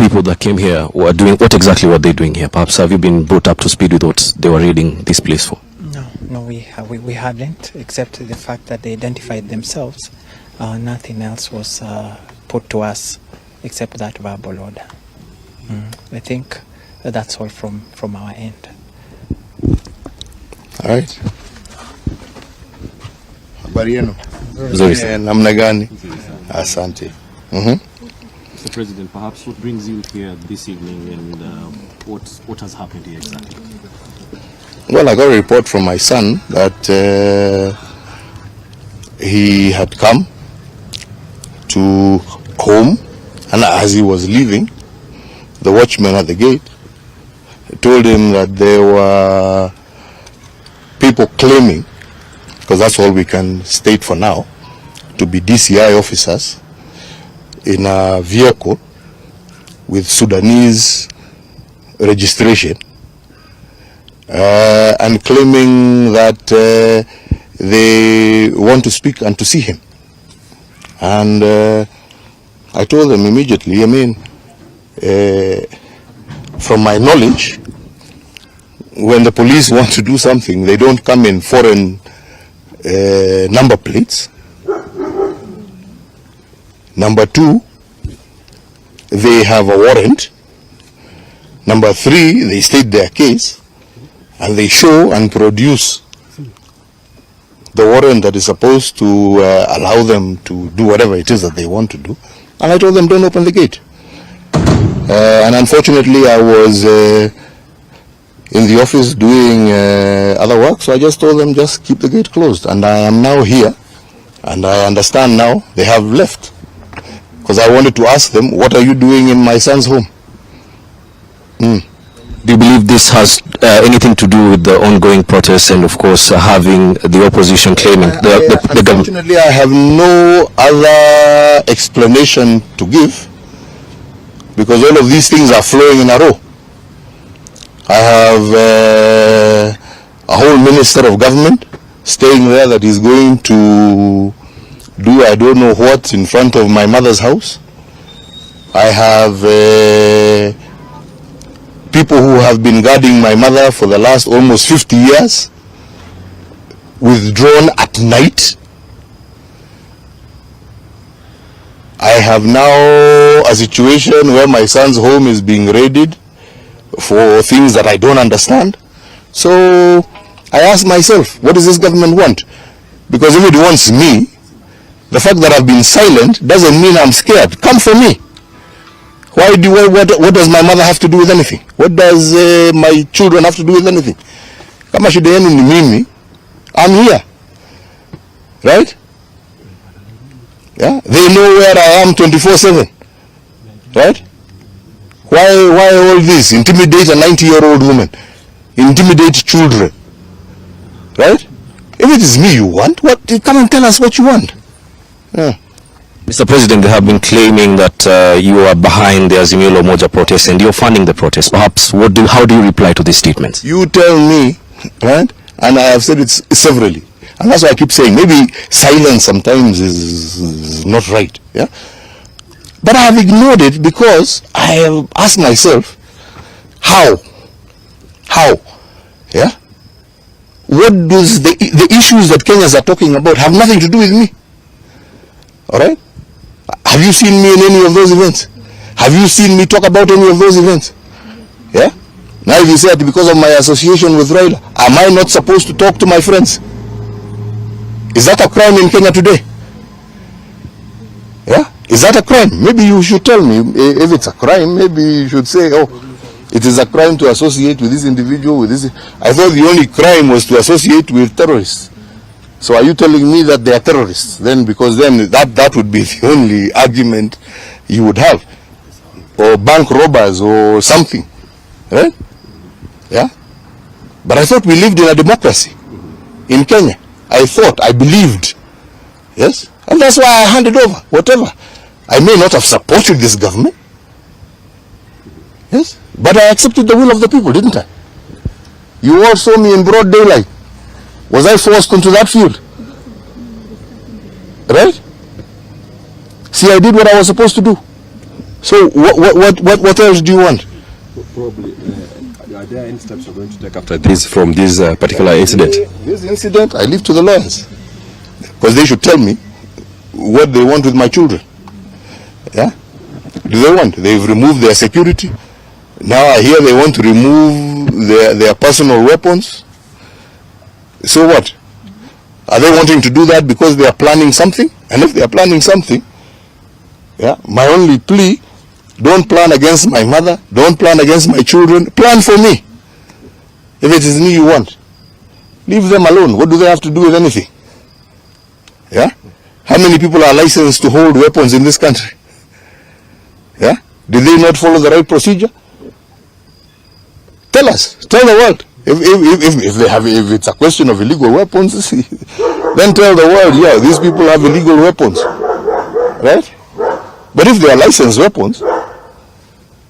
people that came here were doing, what exactly were they doing here? Perhaps have you been brought up to speed with what they were raiding this place for? No, we hadn't, except the fact that they identified themselves. Nothing else was put to us except that verbal order. I think that's all from our end. All right. Habari yenu? Nzuri. Namna gani? Asante. Mr. President, perhaps what brings you here this evening and what has happened here exactly? Well, I got a report from my son that he had come to home, and as he was leaving, the watchman at the gate told him that there were people claiming, because that's all we can state for now, to be DCI officers in a vehicle with Sudanese registration, and claiming that they want to speak and to see him. And I told them immediately, I mean, from my knowledge, when the police want to do something, they don't come in foreign number plates. Number two, they have a warrant. Number three, they state their case and they show and produce the warrant that is supposed to allow them to do whatever it is that they want to do. And I told them, don't open the gate. And unfortunately, I was in the office doing other work, so I just told them, just keep the gate closed. And I am now here, and I understand now they have left. Because I wanted to ask them, what are you doing in my son's home? Do you believe this has anything to do with the ongoing protests and, of course, having the opposition claiming the government? Unfortunately, I have no other explanation to give, because all of these things are flowing in a row. I have a whole minister of government staying there that is going to do I don't know what in front of my mother's house. I have people who have been guarding my mother for the last almost 50 years, withdrawn at night. I have now a situation where my son's home is being raided for things that I don't understand. So I ask myself, what does this government want? Because if it wants me, the fact that I've been silent doesn't mean I'm scared. Come for me. What does my mother have to do with anything? What does my children have to do with anything? Kama shida yenu ni mimi, I'm here. Right? Yeah? They know where I am 24/7. Right? Why all this? Intimidate a 90-year-old woman. Intimidate children. Right? If it is me you want, come and tell us what you want. Yeah. Mr. President, they have been claiming that you are behind the Azimio la Umoja protest and you're funding the protest. Perhaps, how do you reply to these statements? You tell me, right? And I have said it severally. And that's why I keep saying, maybe silence sometimes is not right. Yeah. But I have ignored it because I have asked myself, how? Yeah. What does the issues that Kenyans are talking about have nothing to do with me? All right? Have you seen me in any of those events? Have you seen me talk about any of those events? Yeah? Now if you say that because of my association with Raila, am I not supposed to talk to my friends? Is that a crime in Kenya today? Yeah? Is that a crime? Maybe you should tell me. If it's a crime, maybe you should say, oh, it is a crime to associate with this individual, with this. I thought the only crime was to associate with terrorists. So are you telling me that they are terrorists? Then, because then that would be the only argument you would have. Or bank robbers or something. Right? Yeah? But I thought we lived in a democracy in Kenya. I believed. Yes? And that's why I handed over, whatever. I may not have supported this government. Yes? But I accepted the will of the people, didn't I? You all saw me in broad daylight. Was I forced into that field? Right? See, I did what I was supposed to do. So what else do you want? Probably, are there any steps you're going to take after this from this particular incident? This incident, I leave to the lawyers, because they should tell me what they want with my children. Yeah, do they want? They've removed their security. Now I hear they want to remove their personal weapons. So what? Are they wanting to do that because they are planning something? And if they are planning something, yeah, my only plea: don't plan against my mother, don't plan against my children, plan for me. If it is me you want, leave them alone. What do they have to do with anything? Yeah? How many people are licensed to hold weapons in this country? Yeah? Did they not follow the right procedure? Tell us, tell the world. If it's a question of illegal weapons, then tell the world, yeah, these people have illegal weapons. Right? But if they are licensed weapons,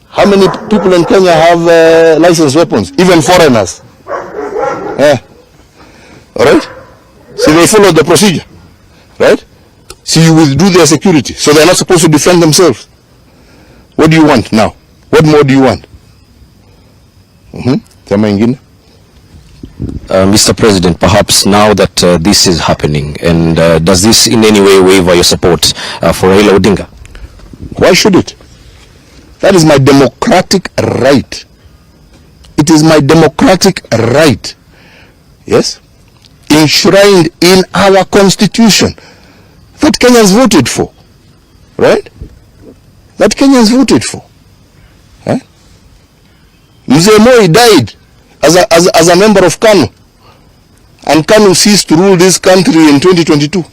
how many people in Kenya have licensed weapons? Even foreigners. Yeah. Alright? So they follow the procedure. Right? So you withdrew their security. So they're not supposed to defend themselves. What do you want now? What more do you want? Mr. President, perhaps now that this is happening, and does this in any way waver your support for Raila Odinga? Why should it? That is my democratic right. It is my democratic right. Yes? Enshrined in our constitution that Kenyans voted for. Right? That Kenyans voted for. Eh? Mzee Moi died as a member of KANU, and KANU ceased to rule this country in 2022.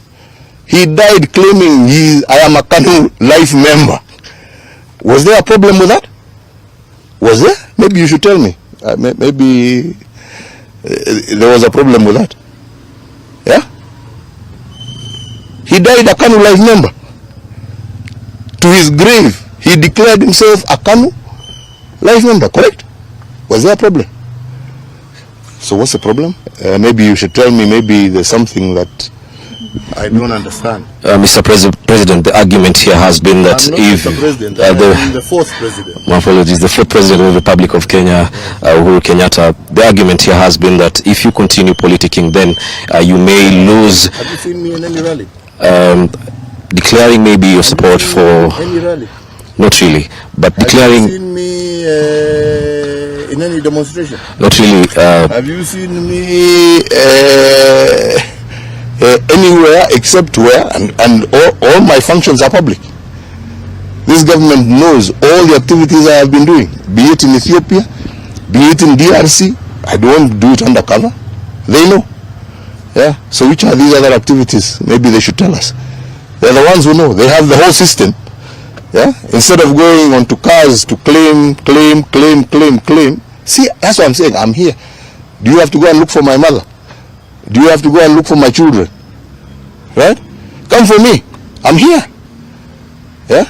He died claiming I am a KANU life member. Was there a problem with that? Was there? Maybe you should tell me. Maybe there was a problem with that. Yeah? He died a KANU life member. To his grave, he declared himself a KANU life member, correct? Was there a problem? So what's the problem? Maybe you should tell me, maybe there's something that I don't understand. Mr. President, the argument here has been that if the fourth president, my apologies, the fourth president of the Republic of Kenya, Uhuru Kenyatta, the argument here has been that if you continue politicking, then you may lose. Have you seen me in any rally? Declaring maybe your support for any rally? Not really, but declaring. Have you seen me in any demonstration? Not really. Have you seen me anywhere except where, and all my functions are public. This government knows all the activities I have been doing, be it in Ethiopia, be it in DRC. I don't do it undercover. They know. Yeah. So which are these other activities? Maybe they should tell us. They're the ones who know. They have the whole system. Yeah. Instead of going onto cars to claim. See, that's what I'm saying. I'm here. Do you have to go and look for my mother? Do you have to go and look for my children? Right? Come for me. I'm here. Yeah?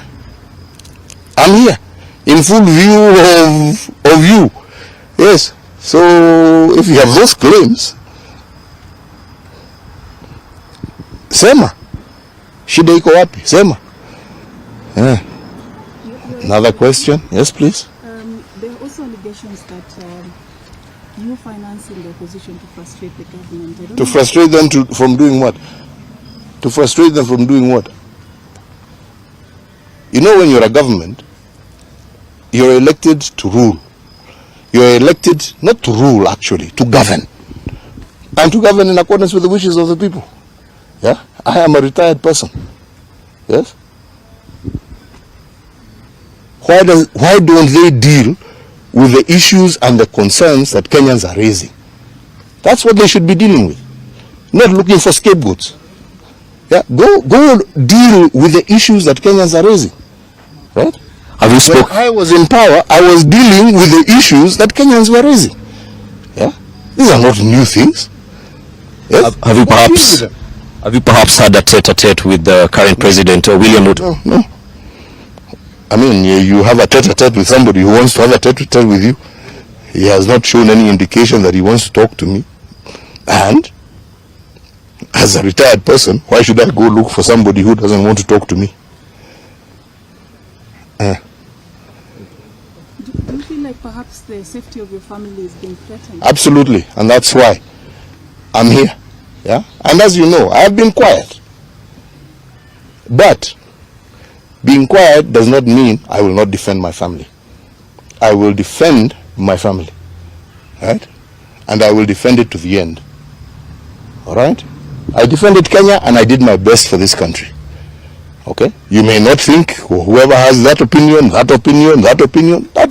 I'm here. In full view of you. Yes. So, if you have those claims, sema. Shida iko wapi? Sema. Yeah. Another question? Yes, please. There are also allegations that you financing the opposition to frustrate the government. To frustrate them from doing what? To frustrate them from doing what? You know, when you're a government, you're elected to rule. You're elected not to rule, actually, to govern. And to govern in accordance with the wishes of the people. Yeah? I am a retired person. Yes? Why don't they deal with the issues and the concerns that Kenyans are raising? That's what they should be dealing with. Not looking for scapegoats. Yeah, go deal with the issues that Kenyans are raising. Right? Have you spoken? When I was in power, I was dealing with the issues that Kenyans were raising. Yeah? These are not new things. Yes? Have you perhaps had a tete-a-tete with the current president, William Ruto? No. I mean, you have a tete-a-tete with somebody who wants to have a tete-a-tete with you. He has not shown any indication that he wants to talk to me. And as a retired person, why should I go look for somebody who doesn't want to talk to me? you feel like perhaps the safety of your family is being threatened? Absolutely, and that's why I'm here. Yeah, and as you know, I have been quiet. But being quiet does not mean I will not defend my family. I will defend my family, right? And I will defend it to the end. All right? I defended Kenya and I did my best for this country. Okay? You may not think, whoever has that opinion, that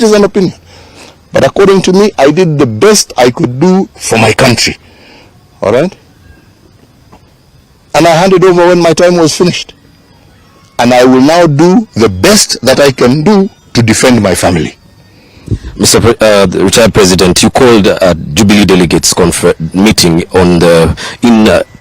is an opinion. But according to me, I did the best I could do for my country. All right? And I handed over when my time was finished. And I will now do the best that I can do to defend my family. Mr. The retired President, you called a Jubilee Delegates meeting on the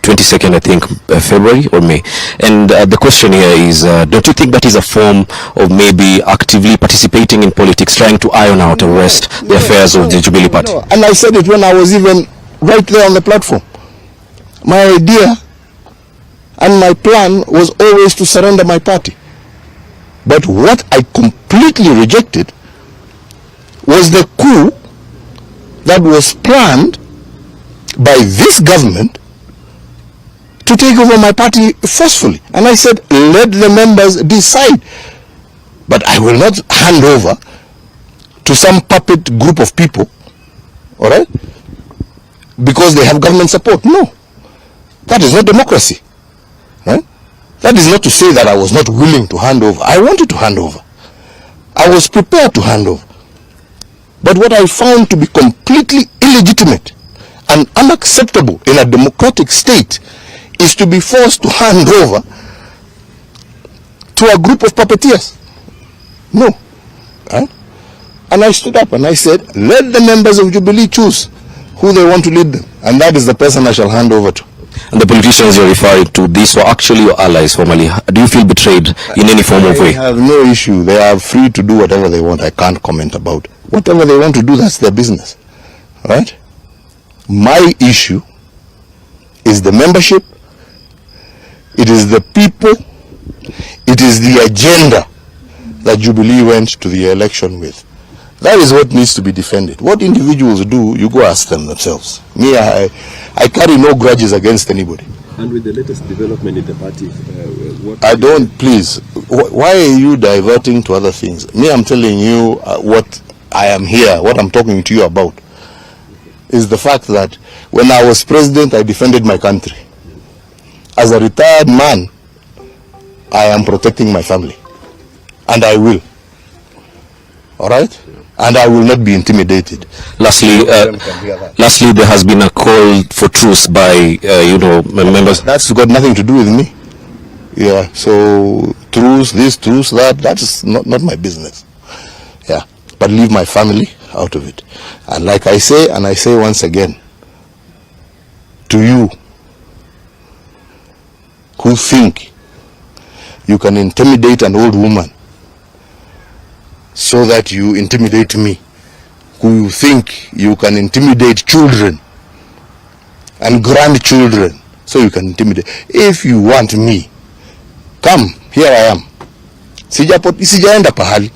22nd, I think, February or May. And the question here is, don't you think that is a form of maybe actively participating in politics, trying to iron out and rest the affairs of the Jubilee Party? No. And I said it when I was even right there on the platform. My idea and my plan was always to surrender my party. But what I completely rejected was the coup that was planned by this government to take over my party forcefully. And I said, let the members decide. But I will not hand over to some puppet group of people, all right, because they have government support. No, that is not democracy. Right? That is not to say that I was not willing to hand over. I wanted to hand over. I was prepared to hand over. But what I found to be completely illegitimate and unacceptable in a democratic state is to be forced to hand over to a group of puppeteers. No. Right? And I stood up and I said, let the members of Jubilee choose who they want to lead them. And that is the person I shall hand over to. And the politicians you're referring to, these were actually your allies formally. Do you feel betrayed in any form of way? I have no issue. They are free to do whatever they want. I can't comment about it. Whatever they want to do, that's their business. Right? My issue is the membership. It is the people. It is the agenda that Jubilee went to the election with. That is what needs to be defended. What individuals do, you go ask them themselves. Me, I carry no grudges against anybody. And with the latest development in the party, I don't, please, why are you diverting to other things? Me, I'm telling you what I am here, what I'm talking to you about, is the fact that when I was president, I defended my country. As a retired man, I am protecting my family. And I will. All right? And I will not be intimidated. Lastly, there has been a call for truce by, members. That's got nothing to do with me. Yeah, so truce, this, truce, that's not my business. Yeah, but leave my family out of it. And like I say, and I say once again, to you who think you can intimidate an old woman so that you intimidate me, who think you can intimidate children and grandchildren so you can intimidate. If you want me, come, here I am. Sijaenda pahali.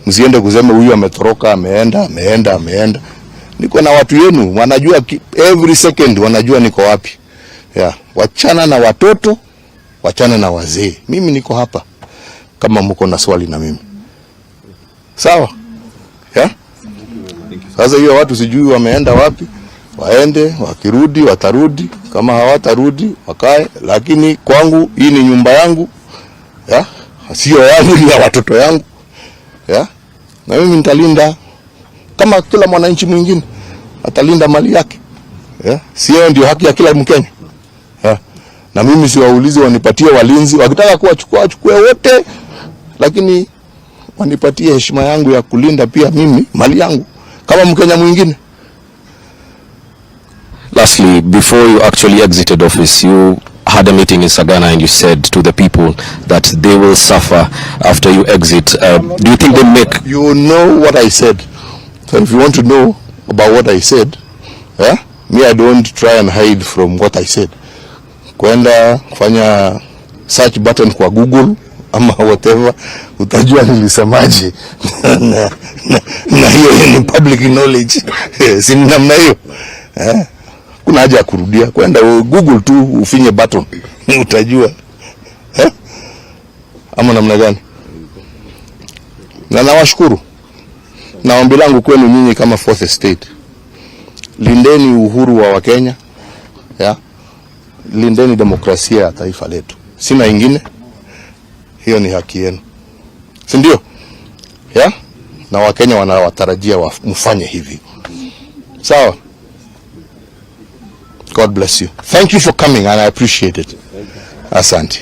Msiende kusema huyu ametoroka, ameenda. Niko na watu yenu, wanajua every second, wanajua niko wapi. Yeah. Wachana na watoto, wachana na wazee. Mimi niko hapa kama mko na swali na mimi. Sawa? Yeah? Sasa hiyo watu sijui wameenda wapi, waende, wakirudi, watarudi, kama hawatarudi, wakae, lakini kwangu, hii ni nyumba yangu, yeah? Sio yangu, ni ya watoto yangu, yeah? Na mimi nitalinda, kama kila mwananchi mwingine, atalinda mali yake, yeah? Sio ndio haki ya kila Mkenya, yeah? Na mimi siwaulizi wanipatie walinzi, wakitaka kuwachukua, wachukue wote, lakini wanipatie heshima yangu ya kulinda pia mimi mali yangu kama Mkenya mwingine. Lastly, before you actually exited office, you had a meeting in Sagana and you said to the people that they will suffer after you exit. Do you think they make... You know what I said. So if you want to know about what I said, me, I don't try and hide from what I said. Kwenda kufanya search button kwa Google, ama whatever, utajua nilisemaje. na hiyo ni public knowledge. Si namna hiyo. Kuna haja ya kurudia, kwenda Google tu ufinye button utajua. Ama namna gani? Na nawashukuru. Na ombi langu kwenu nyinyi kama fourth estate, lindeni uhuru wa Wakenya, lindeni demokrasia ya taifa letu. Sina ingine, hiyo ni haki yenu, si ndio? Na Wakenya wanawatarajia mfanye hivi. Sawa? God bless you. Thank you for coming and I appreciate it. Asante.